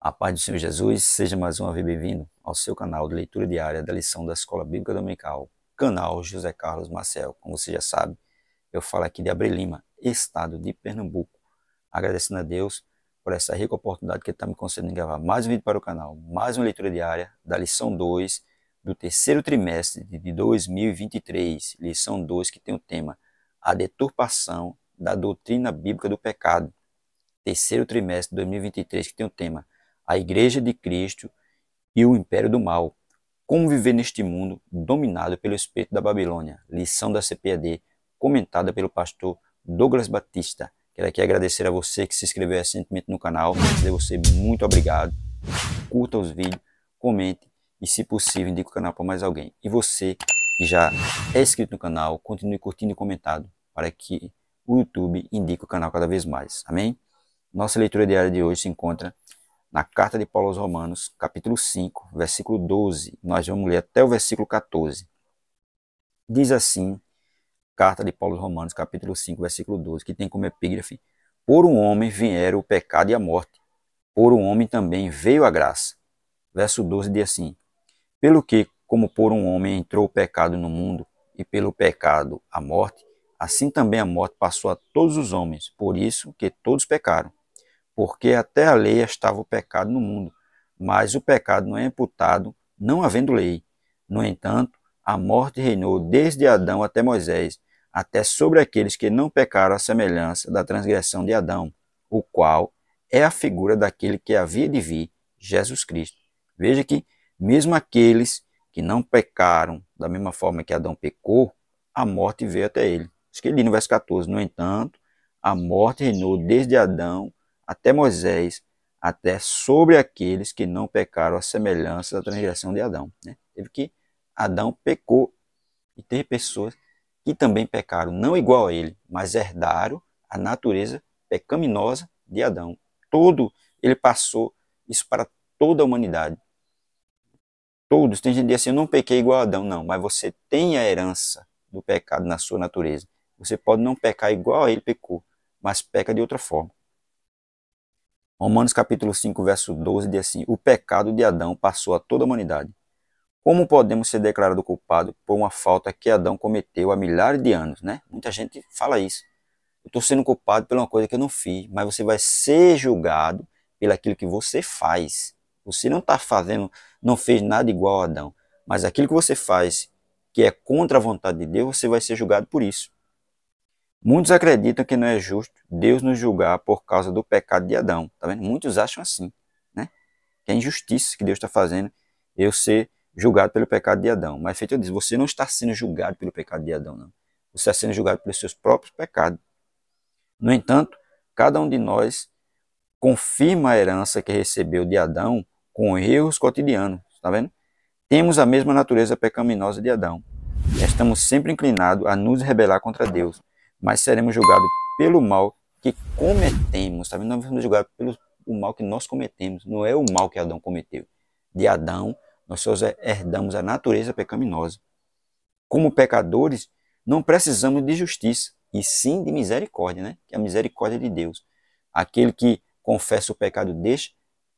A paz do Senhor Jesus, seja mais uma vez bem-vindo ao seu canal de leitura diária da lição da Escola Bíblica Dominical, canal José Carlos Marcel. Como você já sabe, eu falo aqui de Abreu Lima, estado de Pernambuco, agradecendo a Deus por essa rica oportunidade que Ele está me concedendo de gravar mais um vídeo para o canal, mais uma leitura diária da lição 2 do terceiro trimestre de 2023, lição 2 que tem o tema A Deturpação da Doutrina Bíblica do Pecado. Terceiro trimestre de 2023 que tem o tema A Igreja de Cristo e o Império do Mal. Como viver neste mundo dominado pelo espírito da Babilônia. Lição da CPAD, comentada pelo pastor Douglas Batista. Quero aqui agradecer a você que se inscreveu recentemente no canal. Dizer a você muito obrigado. Curta os vídeos, comente e, se possível, indique o canal para mais alguém. E você que já é inscrito no canal, continue curtindo e comentando para que o YouTube indique o canal cada vez mais. Amém? Nossa leitura diária de hoje se encontra na carta de Paulo aos Romanos, capítulo 5, versículo 12. Nós vamos ler até o versículo 14. Diz assim, carta de Paulo aos Romanos, capítulo 5, versículo 12, que tem como epígrafe: Por um homem vieram o pecado e a morte, por um homem também veio a graça. Verso 12 diz assim: Pelo que, como por um homem entrou o pecado no mundo, e pelo pecado a morte, assim também a morte passou a todos os homens, por isso que todos pecaram. Porque até a lei estava o pecado no mundo, mas o pecado não é imputado, não havendo lei. No entanto, a morte reinou desde Adão até Moisés, até sobre aqueles que não pecaram à semelhança da transgressão de Adão, o qual é a figura daquele que havia de vir, Jesus Cristo. Veja que, mesmo aqueles que não pecaram da mesma forma que Adão pecou, a morte veio até ele. Isso que ele diz no verso 14. No entanto, a morte reinou desde Adão até Moisés, até sobre aqueles que não pecaram à semelhança da transgressão de Adão. Teve que Adão pecou e teve pessoas que também pecaram, não igual a ele, mas herdaram a natureza pecaminosa de Adão. Ele passou isso para toda a humanidade. Todos, tem gente que diz assim, eu não pequei igual a Adão, não, mas você tem a herança do pecado na sua natureza. Você pode não pecar igual a ele pecou, mas peca de outra forma. Romanos capítulo 5, verso 12 diz assim: O pecado de Adão passou a toda a humanidade. Como podemos ser declarados culpados por uma falta que Adão cometeu há milhares de anos, né? Muita gente fala isso. Eu estou sendo culpado por uma coisa que eu não fiz, mas você vai ser julgado pelaquilo que você faz. Você não está fazendo, não fez nada igual a Adão, mas aquilo que você faz que é contra a vontade de Deus, você vai ser julgado por isso. Muitos acreditam que não é justo Deus nos julgar por causa do pecado de Adão. Tá vendo? Muitos acham assim, né? Que é injustiça que Deus está fazendo eu ser julgado pelo pecado de Adão. Mas, feito eu disse, você não está sendo julgado pelo pecado de Adão, não. Você está sendo julgado pelos seus próprios pecados. No entanto, cada um de nós confirma a herança que recebeu de Adão com erros cotidianos. Tá vendo? Temos a mesma natureza pecaminosa de Adão. Estamos sempre inclinados a nos rebelar contra Deus, mas seremos julgados pelo mal que cometemos. Tá vendo? Nós vamos julgados pelo mal que nós cometemos, não é o mal que Adão cometeu. De Adão, nós só herdamos a natureza pecaminosa. Como pecadores, não precisamos de justiça, e sim de misericórdia, né? Que é a misericórdia de Deus. Aquele que confessa o pecado deixa,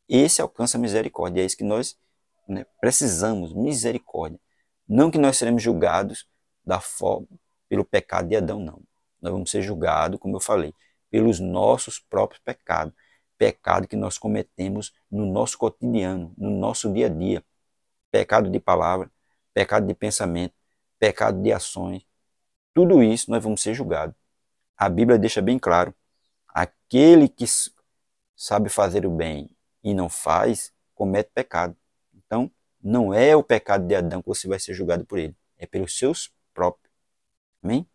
esse alcança a misericórdia. É isso que nós, né, precisamos, misericórdia. Não que nós seremos julgados da forma, pelo pecado de Adão, não. Nós vamos ser julgados, como eu falei, pelos nossos próprios pecados. Pecado que nós cometemos no nosso cotidiano, no nosso dia a dia. Pecado de palavra, pecado de pensamento, pecado de ações. Tudo isso nós vamos ser julgados. A Bíblia deixa bem claro, aquele que sabe fazer o bem e não faz, comete pecado. Então, não é o pecado de Adão que você vai ser julgado por ele, é pelos seus próprios. Amém?